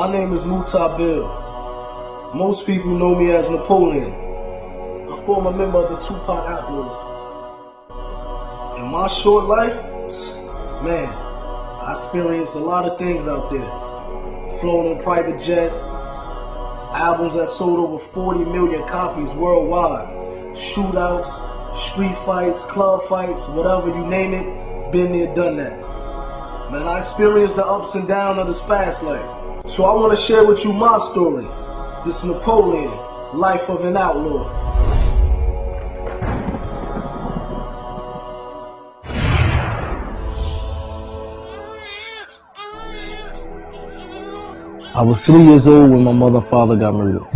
My name is Bill. Most people know me as Napoleon, a former member of the Tupac Outlawz. In my short life, man, I experienced a lot of things out there. Flown on private jets, albums that sold over 40 million copies worldwide, shootouts, street fights, club fights, whatever you name it, been there, done that. Man, I experienced the ups and downs of this fast life. So I want to share with you my story. This Napoleon, life of an outlaw. I was 3 years old when my mother and father got murdered.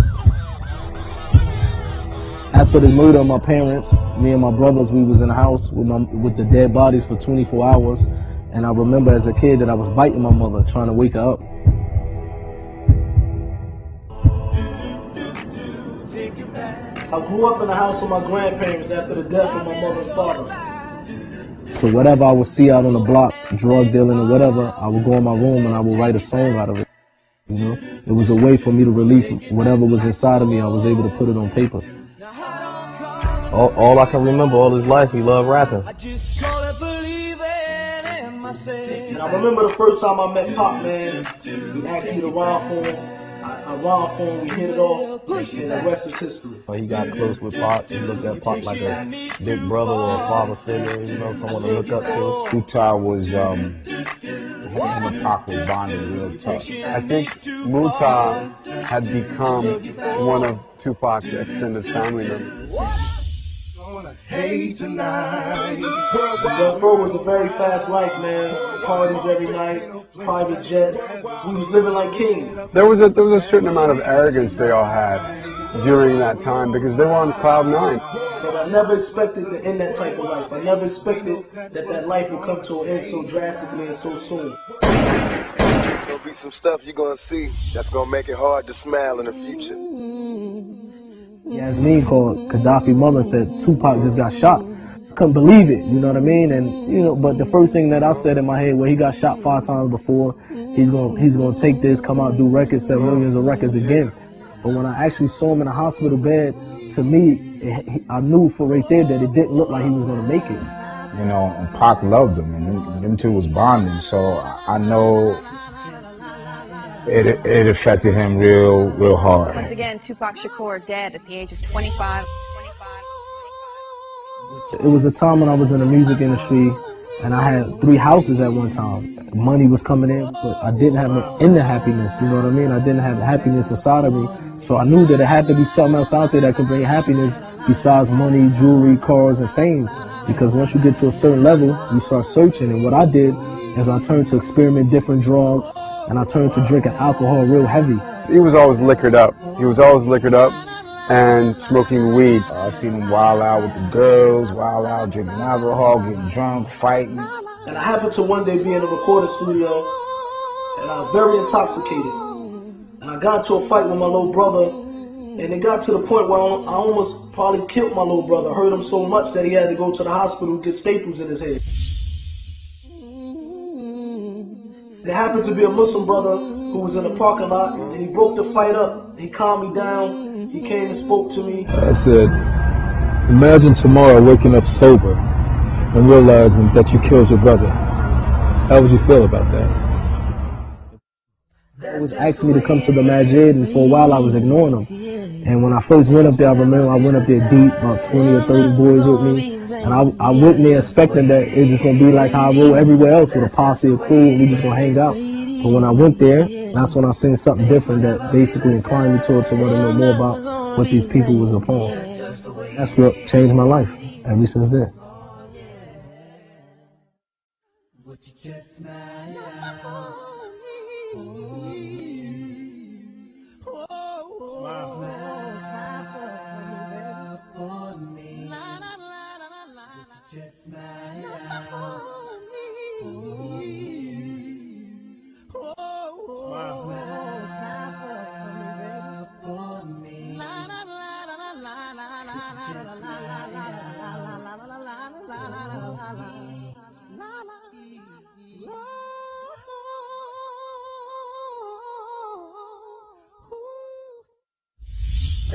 After the murder of my parents, me and my brothers, we was in the house with the dead bodies for 24 hours. And I remember as a kid that I was biting my mother, trying to wake her up. I grew up in the house with my grandparents after the death of my mother and father. So whatever I would see out on the block, drug dealing or whatever, I would go in my room and I would write a song out of it. You know, it was a way for me to relieve whatever was inside of me. I was able to put it on paper. All I can remember all his life, he loved rapping. And I remember the first time I met Pop, man, he asked me to rhyme for him. I rhymed for him, we hit it off, and the rest is history. He got close with Pop, he looked at Pop like a big brother or a father figure, you know, someone to look up to. Mutar was, him and Pac was bonded real tough. I think Mutar had become one of Tupac's extended family members. Hey tonight. But bro, was a very fast life, man. Parties every night, private jets. We was living like kings. There was a certain amount of arrogance they all had during that time because they were on cloud nine. But I never expected to end that type of life. I never expected that life would come to an end so drastically and so soon. There's gonna be some stuff you're gonna see that's gonna make it hard to smile in the future. Yasmin called Gaddafi's mother and said Tupac just got shot. I couldn't believe it, you know what I mean? And you know, but the first thing that I said in my head, well, he got shot 5 times before. He's gonna take this, come out, do records, sell millions of records again. But when I actually saw him in a hospital bed, to me, I knew for right there that it didn't look like he was gonna make it. You know, and Pac loved him, and them two was bonding. So I know it affected him real hard. Once again, Tupac Shakur dead at the age of 25. It was a time when I was in the music industry and I had 3 houses at one time. Money was coming in, but I didn't have inner happiness, you know what I mean? I didn't have happiness inside of me. So I knew that it had to be something else out there that could bring happiness besides money, jewelry, cars, and fame. Because once you get to a certain level, you start searching. And what I did is I turned to experiment different drugs, and I turned to drinking alcohol real heavy. He was always liquored up. He was always liquored up and smoking weed. I seen him wild out with the girls, wild out drinking alcohol, getting drunk, fighting. And I happened to one day be in a recording studio, and I was very intoxicated. And I got into a fight with my little brother, and it got to the point where I almost probably killed my little brother. Hurt him so much that he had to go to the hospital and get staples in his head. There happened to be a Muslim brother who was in the parking lot, and he broke the fight up. He calmed me down. He came and spoke to me. I said, imagine tomorrow waking up sober and realizing that you killed your brother. How would you feel about that? He was asking me to come to the masjid, and for a while I was ignoring him. And when I first went up there, I remember I went up there deep, about 20 or 30 boys with me. And I went there expecting that it's just going to be like how I roll everywhere else with a posse of crew and we just going to hang out. But when I went there, that's when I seen something different that basically inclined me towards to want to know more about what these people was upon. That's what changed my life ever since then. Just smile for me. la la la la la la la la la la la.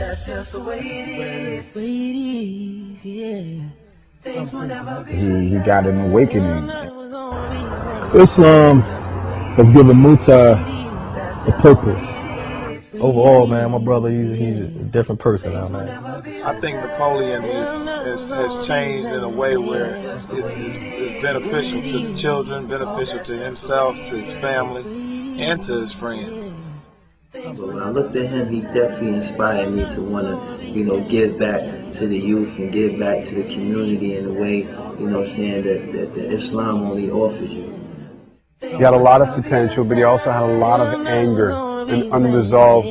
That's just the way it is. Yeah. Things will never be. He got an awakening. Islam has given Muta a purpose. Overall, man, my brother, he's a different person now, man. I think Napoleon has changed in a way where it's beneficial to the children, beneficial to himself, to his family, and to his friends. But when I looked at him, he definitely inspired me to want to, give back to the youth and give back to the community in a way, saying that the Islam only offers you. He had a lot of potential, but he also had a lot of anger and unresolved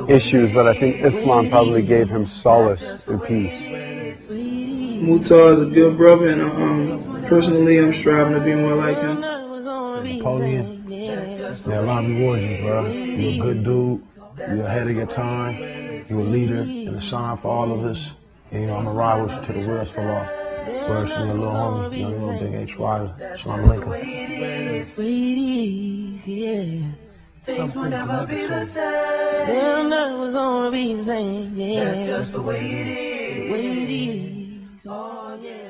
issues that I think Islam probably gave him solace and peace. Muta is a good brother, and personally, I'm striving to be more like him. Napoleon, Allah reward you, bro. You're a good dude. You're ahead of your time. You're a leader and a sign for all of us. And I'm going to ride with you to the wheels fall off. Where's your little homie, your little big H. Ryder. Salam alaikum. Things will never be the same. They're never gonna be the same. Yeah. That's just the way it is. Oh, yeah.